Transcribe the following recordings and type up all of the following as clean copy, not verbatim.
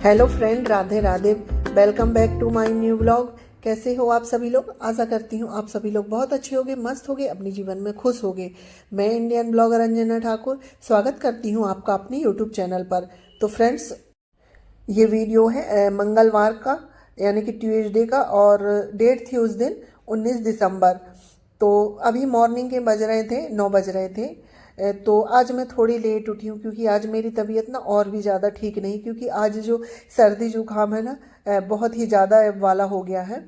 Hello friend, Radhe Radhe. Welcome back to my new blog. कैसे हो आप सभी लोग? आशा करती हूँ आप सभी लोग बहुत अच्छे होंगे, मस्त होंगे, अपने जीवन में खुश होंगे। मैं इंडियन ब्लॉगर अंजना ठाकुर स्वागत करती हूँ आपका अपने यूट्यूब चैनल पर। तो फ्रेंड्स, ये वीडियो है मंगलवार का, यानी कि ट्यूसडे का, और डेट थी उस दिन 19 दिसंबर। तो अभी मॉर्निंग के बज रहे थे 9 बज रहे थे। तो आज मैं थोड़ी लेट उठी हूँ क्योंकि आज मेरी तबीयत ना और भी ज़्यादा ठीक नहीं, क्योंकि आज जो सर्दी जुकाम है ना बहुत ही ज़्यादा वाला हो गया है।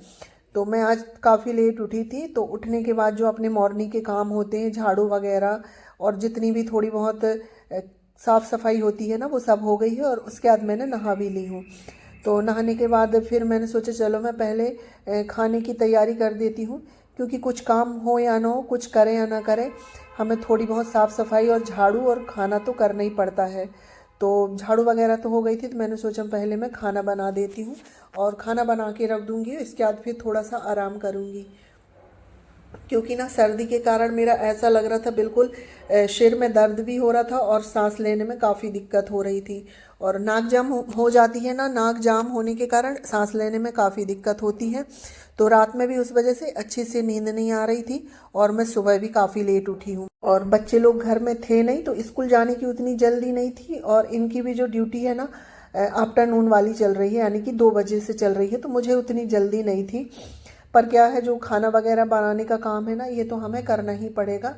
तो मैं आज काफ़ी लेट उठी थी। तो उठने के बाद जो अपने मॉर्निंग के काम होते हैं, झाड़ू वगैरह और जितनी भी थोड़ी बहुत साफ़ सफाई होती है ना, वो सब हो गई है। और उसके बाद मैंने नहा भी ली हूँ। तो नहाने के बाद फिर मैंने सोचा चलो मैं पहले खाने की तैयारी कर देती हूँ, क्योंकि कुछ काम हो या ना हो, कुछ करें या ना करें, हमें थोड़ी बहुत साफ़ सफाई और झाड़ू और खाना तो करना ही पड़ता है। तो झाड़ू वगैरह तो हो गई थी, तो मैंने सोचा पहले मैं खाना बना देती हूँ और खाना बना के रख दूँगी। इसके बाद फिर थोड़ा सा आराम करूँगी, क्योंकि ना सर्दी के कारण मेरा ऐसा लग रहा था, बिल्कुल सिर में दर्द भी हो रहा था और सांस लेने में काफ़ी दिक्कत हो रही थी। और नाक जाम हो जाती है ना, नाक जाम होने के कारण सांस लेने में काफ़ी दिक्कत होती है। तो रात में भी उस वजह से अच्छी से नींद नहीं आ रही थी और मैं सुबह भी काफ़ी लेट उठी हूँ। और बच्चे लोग घर में थे नहीं, तो स्कूल जाने की उतनी जल्दी नहीं थी। और इनकी भी जो ड्यूटी है ना आफ्टरनून वाली चल रही है, यानी कि 2 बजे से चल रही है, तो मुझे उतनी जल्दी नहीं थी। पर क्या है, जो खाना वगैरह बनाने का काम है ना, ये तो हमें करना ही पड़ेगा।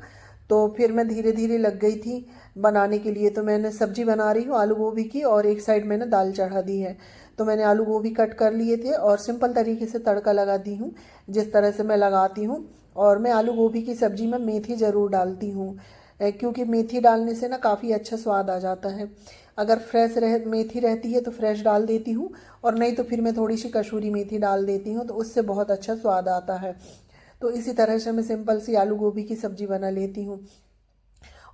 तो फिर मैं धीरे धीरे लग गई थी बनाने के लिए। तो मैंने सब्जी बना रही हूँ आलू गोभी की, और एक साइड मैंने दाल चढ़ा दी है। तो मैंने आलू गोभी कट कर लिए थे और सिंपल तरीके से तड़का लगा दी हूँ, जिस तरह से मैं लगाती हूँ। और मैं आलू गोभी की सब्ज़ी में मेथी ज़रूर डालती हूँ, क्योंकि मेथी डालने से ना काफ़ी अच्छा स्वाद आ जाता है। अगर मेथी रहती है तो फ्रेश डाल देती हूँ, और नहीं तो फिर मैं थोड़ी सी कसूरी मेथी डाल देती हूँ, तो उससे बहुत अच्छा स्वाद आता है। तो इसी तरह से मैं सिंपल सी आलू गोभी की सब्ज़ी बना लेती हूँ।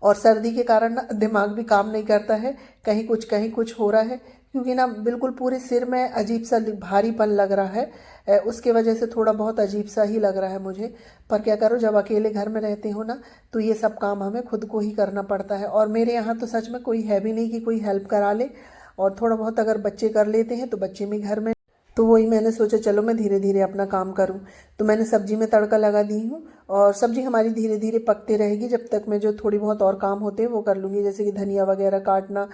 और सर्दी के कारण ना दिमाग भी काम नहीं करता है, कहीं कुछ हो रहा है, क्योंकि ना बिल्कुल पूरे सिर में अजीब सा भारीपन लग रहा है। उसके वजह से थोड़ा बहुत अजीब सा ही लग रहा है मुझे। पर क्या करो, जब अकेले घर में रहते हो ना, तो ये सब काम हमें खुद को ही करना पड़ता है। और मेरे यहाँ तो सच में कोई है भी नहीं कि कोई हेल्प करा ले। और थोड़ा बहुत अगर बच्चे कर लेते हैं तो बच्चे भी घर में, तो वही मैंने सोचा चलो मैं धीरे धीरे अपना काम करूं। तो मैंने सब्जी में तड़का लगा दी हूँ, और सब्जी हमारी धीरे धीरे पकते रहेगी जब तक मैं जो थोड़ी बहुत और काम होते हैं वो कर लूँगी, जैसे कि धनिया वगैरह काटना,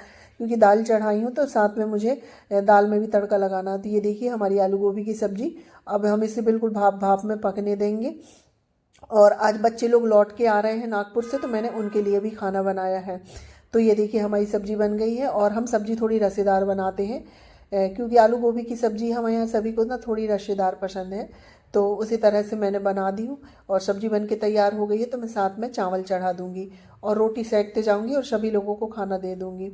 क्योंकि दाल चढ़ाई हूँ तो साथ में मुझे दाल में भी तड़का लगाना। तो ये देखिए हमारी आलू गोभी की सब्जी, अब हम इसे बिल्कुल भाप भाप में पकने देंगे। और आज बच्चे लोग लौट के आ रहे हैं नागपुर से, तो मैंने उनके लिए भी खाना बनाया है। तो ये देखिए हमारी सब्जी बन गई है। और हम सब्जी थोड़ी रसेदार बनाते हैं, क्योंकि आलू गोभी की सब्जी हमारे यहाँ सभी को ना थोड़ी रसेदार पसंद है। तो उसी तरह से मैंने बना दी हूँ, और सब्जी बन के तैयार हो गई है। तो मैं साथ में चावल चढ़ा दूँगी और रोटी सेकते जाऊँगी और सभी लोगों को खाना दे दूँगी।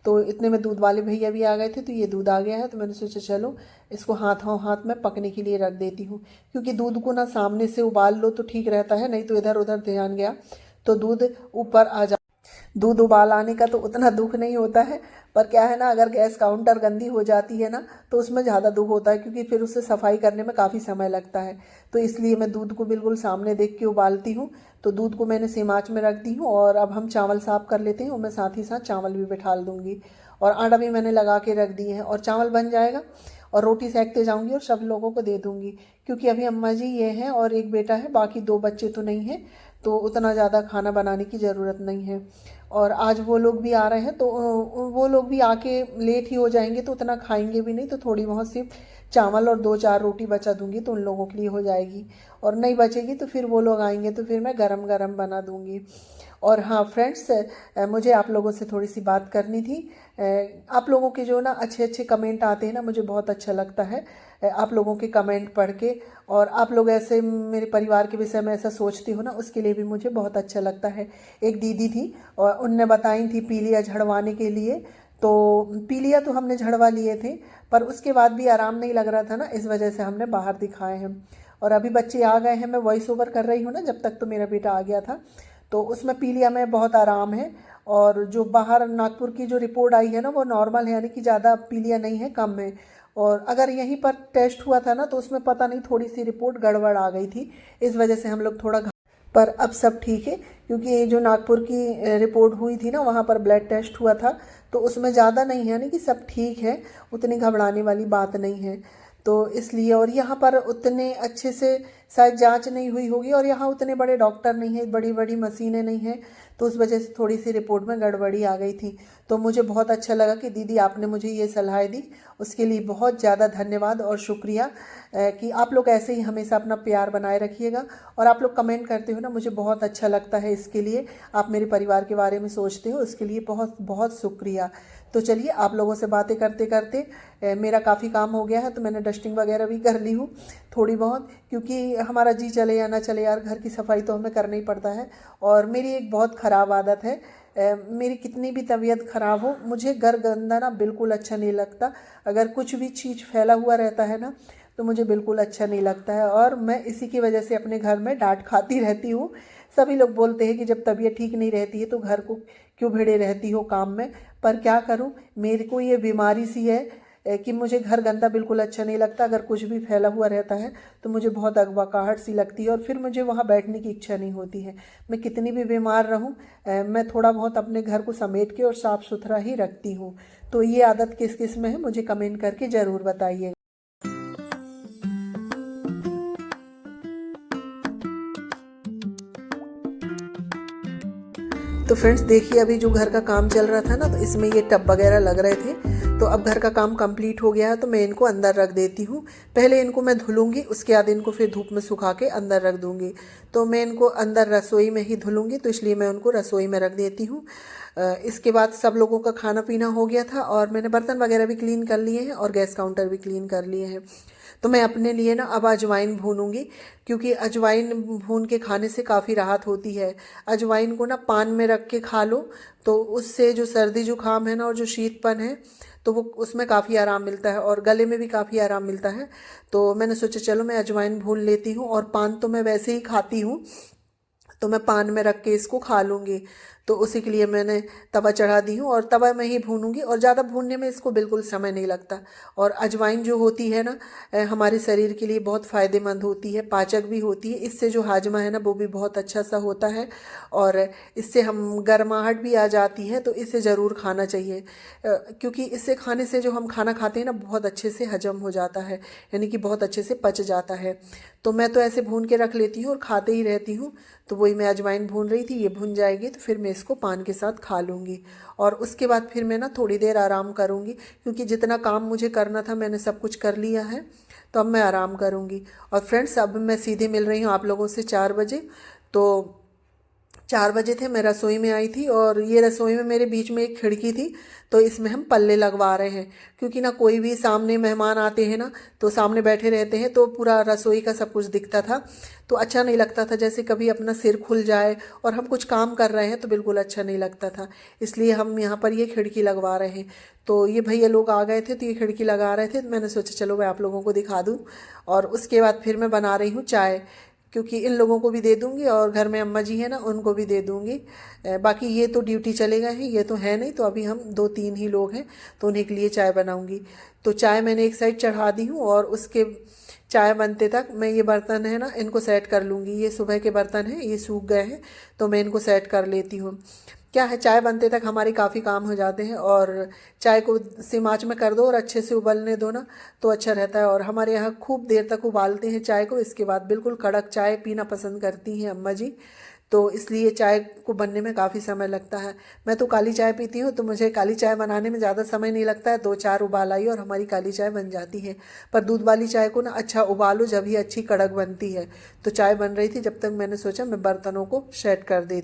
तो इतने में दूध वाले भैया भी आ गए थे, तो ये दूध आ गया है। तो मैंने सोचा चलो इसको हाथों हाथ में पकने के लिए रख देती हूँ, क्योंकि दूध को ना सामने से उबाल लो तो ठीक रहता है, नहीं तो इधर उधर ध्यान गया तो दूध ऊपर आ जा। दूध उबाल आने का तो उतना दुख नहीं होता है, पर क्या है ना, अगर गैस काउंटर गंदी हो जाती है ना, तो उसमें ज़्यादा दुख होता है, क्योंकि फिर उससे सफाई करने में काफ़ी समय लगता है। तो इसलिए मैं दूध को बिल्कुल सामने देख के उबालती हूँ। तो दूध को मैंने सेम आंच में रख दी हूँ, और अब हम चावल साफ कर लेते हैं, और मैं साथ ही साथ चावल भी बिठाल दूँगी। और आटा भी मैंने लगा के रख दिए हैं, और चावल बन जाएगा और रोटी सेकते जाऊँगी और सब लोगों को दे दूँगी। क्योंकि अभी अम्मा जी ये हैं और एक बेटा है, बाकी 2 बच्चे तो नहीं हैं, तो उतना ज़्यादा खाना बनाने की ज़रूरत नहीं है। और आज वो लोग भी आ रहे हैं, तो वो लोग भी आके लेट ही हो जाएंगे, तो उतना खाएंगे भी नहीं, तो थोड़ी बहुत सिर्फ चावल और 2-4 रोटी बचा दूंगी, तो उन लोगों के लिए हो जाएगी। और नहीं बचेगी तो फिर वो लोग आएंगे, तो फिर मैं गरम गरम बना दूंगी। और हाँ फ्रेंड्स, मुझे आप लोगों से थोड़ी सी बात करनी थी। आप लोगों के जो ना अच्छे अच्छे कमेंट आते हैं ना, मुझे बहुत अच्छा लगता है आप लोगों के कमेंट पढ़ के। और आप लोग ऐसे मेरे परिवार के विषय में ऐसा सोचती हो ना, उसके लिए भी मुझे बहुत अच्छा लगता है। एक दीदी थी और उनने बताई थी पीलिया झड़वाने के लिए। तो पीलिया तो हमने झड़वा लिए थे, पर उसके बाद भी आराम नहीं लग रहा था ना, इस वजह से हमने बाहर दिखाए हैं। और अभी बच्चे आ गए हैं, मैं वॉइस ओवर कर रही हूँ ना, जब तक तो मेरा बेटा आ गया था। तो उसमें पीलिया में बहुत आराम है। और जो बाहर नागपुर की जो रिपोर्ट आई है ना, वो नॉर्मल है, यानी कि ज़्यादा पीलिया नहीं है, कम है। और अगर यहीं पर टेस्ट हुआ था ना, तो उसमें पता नहीं थोड़ी सी रिपोर्ट गड़बड़ आ गई थी, इस वजह से हम लोग थोड़ा, पर अब सब ठीक है, क्योंकि ये जो नागपुर की रिपोर्ट हुई थी ना, वहाँ पर ब्लड टेस्ट हुआ था, तो उसमें ज़्यादा नहीं है, यानी कि सब ठीक है, उतनी घबराने वाली बात नहीं है। तो इसलिए, और यहाँ पर उतने अच्छे से शायद जांच नहीं हुई होगी, और यहाँ उतने बड़े डॉक्टर नहीं हैं, बड़ी बड़ी मशीनें नहीं हैं, तो उस वजह से थोड़ी सी रिपोर्ट में गड़बड़ी आ गई थी। तो मुझे बहुत अच्छा लगा कि दीदी आपने मुझे ये सलाह दी, उसके लिए बहुत ज़्यादा धन्यवाद और शुक्रिया। कि आप लोग ऐसे ही हमेशा अपना प्यार बनाए रखिएगा, और आप लोग कमेंट करते हो ना, मुझे बहुत अच्छा लगता है। इसके लिए आप मेरे परिवार के बारे में सोचते हो, उसके लिए बहुत बहुत शुक्रिया। तो चलिए, आप लोगों से बातें करते करते मेरा काफ़ी काम हो गया है, तो मैंने डस्टिंग वगैरह भी कर ली हूँ थोड़ी बहुत, क्योंकि हमारा जी चले या ना चले यार, घर की सफाई तो हमें करना ही पड़ता है। और मेरी एक बहुत ख़राब आदत है, मेरी कितनी भी तबीयत ख़राब हो, मुझे घर गंदा ना बिल्कुल अच्छा नहीं लगता। अगर कुछ भी चीज़ फैला हुआ रहता है ना, तो मुझे बिल्कुल अच्छा नहीं लगता है, और मैं इसी की वजह से अपने घर में डांट खाती रहती हूँ। सभी लोग बोलते हैं कि जब तबीयत ठीक नहीं रहती है तो घर को क्यों भिड़े रहती हो काम में, पर क्या करूँ, मेरे को ये बीमारी सी है कि मुझे घर गंदा बिल्कुल अच्छा नहीं लगता। अगर कुछ भी फैला हुआ रहता है तो मुझे बहुत अगवाकाहट सी लगती है, और फिर मुझे वहाँ बैठने की इच्छा नहीं होती है। मैं कितनी भी बीमार रहूँ, मैं थोड़ा बहुत अपने घर को समेट के और साफ़ सुथरा ही रखती हूँ। तो ये आदत किस किस में है, मुझे कमेंट करके ज़रूर बताइए। तो फ्रेंड्स देखिए, अभी जो घर का काम चल रहा था ना, तो इसमें ये टब वगैरह लग रहे थे, तो अब घर का काम कंप्लीट हो गया है, तो मैं इनको अंदर रख देती हूँ। पहले इनको मैं धुलूंगी, उसके बाद इनको फिर धूप में सुखा के अंदर रख दूंगी। तो मैं इनको अंदर रसोई में ही धुलूंगी, तो इसलिए मैं उनको रसोई में रख देती हूँ। इसके बाद सब लोगों का खाना पीना हो गया था, और मैंने बर्तन वगैरह भी क्लीन कर लिए हैं, और गैस काउंटर भी क्लीन कर लिए हैं। तो मैं अपने लिए ना अब अजवाइन भूनूंगी, क्योंकि अजवाइन भून के खाने से काफ़ी राहत होती है। अजवाइन को ना पान में रख के खा लो, तो उससे जो सर्दी जुकाम है ना, और जो शीतपन है, तो वो उसमें काफ़ी आराम मिलता है, और गले में भी काफ़ी आराम मिलता है। तो मैंने सोचा चलो मैं अजवाइन भून लेती हूँ, और पान तो मैं वैसे ही खाती हूँ, तो मैं पान में रख के इसको खा लूँगी। तो उसी के लिए मैंने तवा चढ़ा दी हूँ, और तवा में ही भूनूंगी, और ज़्यादा भूनने में इसको बिल्कुल समय नहीं लगता। और अजवाइन जो होती है ना, हमारे शरीर के लिए बहुत फ़ायदेमंद होती है, पाचक भी होती है। इससे जो हाजमा है ना, वो भी बहुत अच्छा सा होता है, और इससे हम गर्माहट भी आ जाती है, तो इसे ज़रूर खाना चाहिए। क्योंकि इससे खाने से जो हम खाना खाते हैं ना, बहुत अच्छे से हजम हो जाता है, यानी कि बहुत अच्छे से पच जाता है। तो मैं तो ऐसे भून के रख लेती हूँ और खाते ही रहती हूँ। तो वही मैं अजवाइन भून रही थी, ये भुन जाएगी तो फिर मैं इसको पान के साथ खा लूँगी। और उसके बाद फिर मैं ना थोड़ी देर आराम करूँगी, क्योंकि जितना काम मुझे करना था मैंने सब कुछ कर लिया है, तो अब मैं आराम करूँगी। और फ्रेंड्स, अब मैं सीधे मिल रही हूँ आप लोगों से 4 बजे। तो 4 बजे थे, मैं रसोई में आई थी, और ये रसोई में मेरे बीच में एक खिड़की थी, तो इसमें हम पल्ले लगवा रहे हैं। क्योंकि ना कोई भी सामने मेहमान आते हैं ना, तो सामने बैठे रहते हैं, तो पूरा रसोई का सब कुछ दिखता था, तो अच्छा नहीं लगता था। जैसे कभी अपना सिर खुल जाए और हम कुछ काम कर रहे हैं, तो बिल्कुल अच्छा नहीं लगता था। इसलिए हम यहाँ पर ये खिड़की लगवा रहे हैं। तो ये भैया लोग आ गए थे, तो ये खिड़की लगा रहे थे, तो मैंने सोचा चलो मैं आप लोगों को दिखा दूँ। और उसके बाद फिर मैं बना रही हूँ चाय, क्योंकि इन लोगों को भी दे दूंगी, और घर में अम्मा जी हैं ना, उनको भी दे दूंगी। बाकी ये तो ड्यूटी चले गए हैं, ये तो है नहीं, तो अभी हम 2-3 ही लोग हैं, तो उन्हीं के लिए चाय बनाऊंगी। तो चाय मैंने एक साइड चढ़ा दी हूँ, और उसके चाय बनते तक मैं ये बर्तन है ना, इनको सेट कर लूँगी। ये सुबह के बर्तन हैं, ये सूख गए हैं, तो मैं इनको सेट कर लेती हूँ। क्या है, चाय बनते तक हमारे काफ़ी काम हो जाते हैं, और चाय को सिम आंच में कर दो और अच्छे से उबलने दो ना, तो अच्छा रहता है। और हमारे यहाँ खूब देर तक उबालते हैं चाय को, इसके बाद बिल्कुल कड़क चाय पीना पसंद करती हैं अम्मा जी। तो इसलिए चाय को बनने में काफ़ी समय लगता है। मैं तो काली चाय पीती हूँ, तो मुझे काली चाय बनाने में ज़्यादा समय नहीं लगता है, 2-4 उबाल आई और हमारी काली चाय बन जाती है। पर दूध वाली चाय को ना अच्छा उबालो, जब ही अच्छी कड़क बनती है। तो चाय बन रही थी, जब तक मैंने सोचा मैं बर्तनों को सेट कर देती।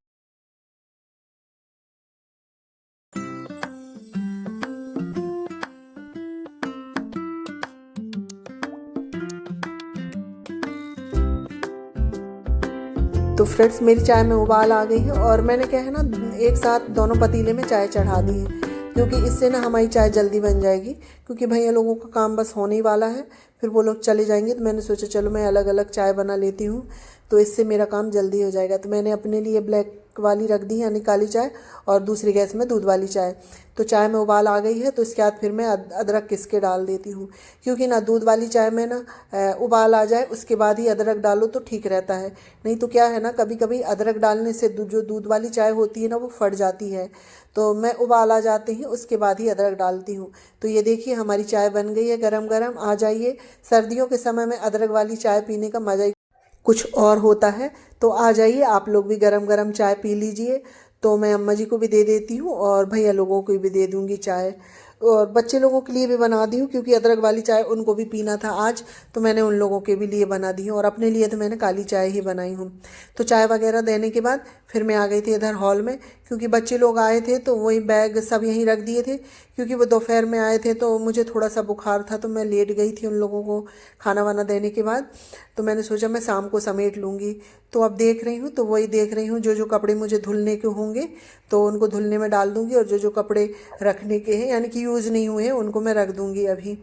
तो फ्रेंड्स, मेरी चाय में उबाल आ गई है, और मैंने क्या है ना, एक साथ दोनों पतीले में चाय चढ़ा दी है, क्योंकि इससे ना हमारी चाय जल्दी बन जाएगी। क्योंकि भैया लोगों का काम बस होने ही वाला है, फिर वो लोग चले जाएंगे, तो मैंने सोचा चलो मैं अलग अलग चाय बना लेती हूँ, तो इससे मेरा काम जल्दी हो जाएगा। तो मैंने अपने लिए ब्लैक वाली रख दी यानी काली चाय, और दूसरी गैस में दूध वाली चाय। तो चाय में उबाल आ गई है, तो इसके बाद फिर मैं अदरक किस के डाल देती हूँ, क्योंकि ना दूध वाली चाय में ना उबाल आ जाए उसके बाद ही अदरक डालो तो ठीक रहता है। नहीं तो क्या है ना, कभी कभी अदरक डालने से जो दूध वाली चाय होती है ना वो फट जाती है। तो मैं उबाल आ जाते ही उसके बाद ही अदरक डालती हूँ। तो ये देखिए हमारी चाय बन गई है गरम गरम। आ जाइए, सर्दियों के समय में अदरक वाली चाय पीने का मज़ा ही कुछ और होता है। तो आ जाइए, आप लोग भी गरम गरम चाय पी लीजिए। तो मैं अम्मा जी को भी दे देती हूँ और भैया लोगों को भी दे दूँगी चाय, और बच्चे लोगों के लिए भी बना दी हूँ, क्योंकि अदरक वाली चाय उनको भी पीना था आज, तो मैंने उन लोगों के भी लिए बना दी हूँ, और अपने लिए तो मैंने काली चाय ही बनाई हूँ। तो चाय वगैरह देने के बाद फिर मैं आ गई थी इधर हॉल में, क्योंकि बच्चे लोग आए थे तो वही बैग सब यहीं रख दिए थे, क्योंकि वो दोपहर में आए थे तो मुझे थोड़ा सा बुखार था, तो मैं लेट गई थी उन लोगों को खाना वाना देने के बाद। तो मैंने सोचा मैं शाम को समेट लूँगी। तो अब देख रही हूँ, तो वही देख रही हूँ, जो जो कपड़े मुझे धुलने के होंगे तो उनको धुलने में डाल दूँगी, और जो जो कपड़े रखने के हैं यानी कि यूज़ नहीं हुए हैं उनको मैं रख दूँगी अभी।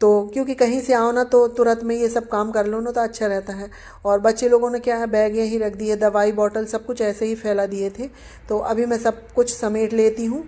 तो क्योंकि कहीं से आओ ना तो तुरंत में ये सब काम कर लो ना तो अच्छा रहता है। और बच्चे लोगों ने क्या है, बैग यहीं रख दिए, दवाई बॉटल सब कुछ ऐसे ही फैला दिए थे। तो अभी मैं सब कुछ समेट लेती हूँ।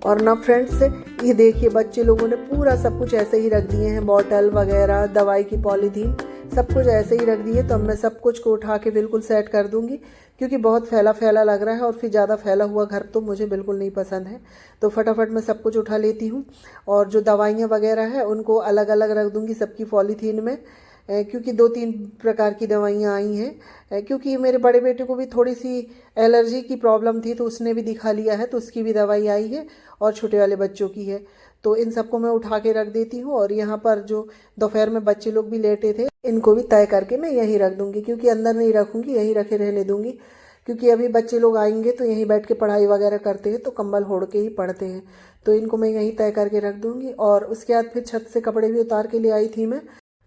और ना फ्रेंड्स, ये देखिए बच्चे लोगों ने पूरा सब कुछ ऐसे ही रख दिए हैं, बॉटल वगैरह, दवाई की पॉलीथीन, सब कुछ ऐसे ही रख दिए। तो अब मैं सब कुछ को उठा के बिल्कुल सेट कर दूंगी, क्योंकि बहुत फैला फैला लग रहा है, और फिर ज़्यादा फैला हुआ घर तो मुझे बिल्कुल नहीं पसंद है। तो फटाफट मैं सब कुछ उठा लेती हूँ, और जो दवाइयाँ वगैरह है उनको अलग अलग रख दूँगी सबकी पॉलीथीन में, क्योंकि 2-3 प्रकार की दवाइयाँ आई हैं। क्योंकि मेरे बड़े बेटे को भी थोड़ी सी एलर्जी की प्रॉब्लम थी, तो उसने भी दिखा लिया है, तो उसकी भी दवाई आई है, और छोटे वाले बच्चों की है। तो इन सबको मैं उठा के रख देती हूँ, और यहाँ पर जो दोपहर में बच्चे लोग भी लेटे थे इनको भी तय करके मैं यहीं रख दूँगी, क्योंकि अंदर नहीं रखूँगी, यहीं रखे रहने दूँगी। क्योंकि अभी बच्चे लोग आएंगे तो यहीं बैठ के पढ़ाई वगैरह करते हैं, तो कंबल ओढ़ के ही पढ़ते हैं। तो इनको मैं यहीं तय करके रख दूँगी। और उसके बाद फिर छत से कपड़े भी उतार के ले आई थी मैं,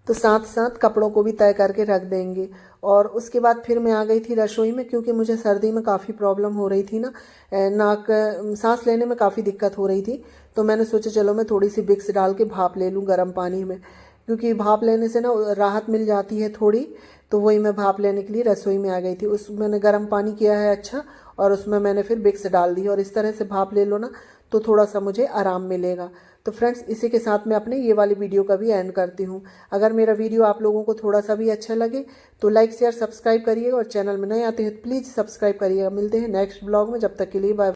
तो साथ साथ कपड़ों को भी तय करके रख देंगे। और उसके बाद फिर मैं आ गई थी रसोई में, क्योंकि मुझे सर्दी में काफ़ी प्रॉब्लम हो रही थी ना, सांस लेने में काफ़ी दिक्कत हो रही थी। तो मैंने सोचा चलो मैं थोड़ी सी विक्स डाल के भाप ले लूँ गर्म पानी में, क्योंकि भाप लेने से ना राहत मिल जाती है थोड़ी। तो वही मैं भाप लेने के लिए रसोई में आ गई थी। उस मैंने गर्म पानी किया है अच्छा, और उसमें मैंने फिर विक्स डाल दी, और इस तरह से भाप ले लो ना तो थोड़ा सा मुझे आराम मिलेगा। तो फ्रेंड्स, इसी के साथ मैं अपने ये वाली वीडियो का भी एंड करती हूँ। अगर मेरा वीडियो आप लोगों को थोड़ा सा भी अच्छा लगे तो लाइक शेयर सब्सक्राइब करिएगा, और चैनल में नए आते हैं तो प्लीज़ सब्सक्राइब करिएगा। मिलते हैं नेक्स्ट ब्लॉग में, जब तक के लिए बाय।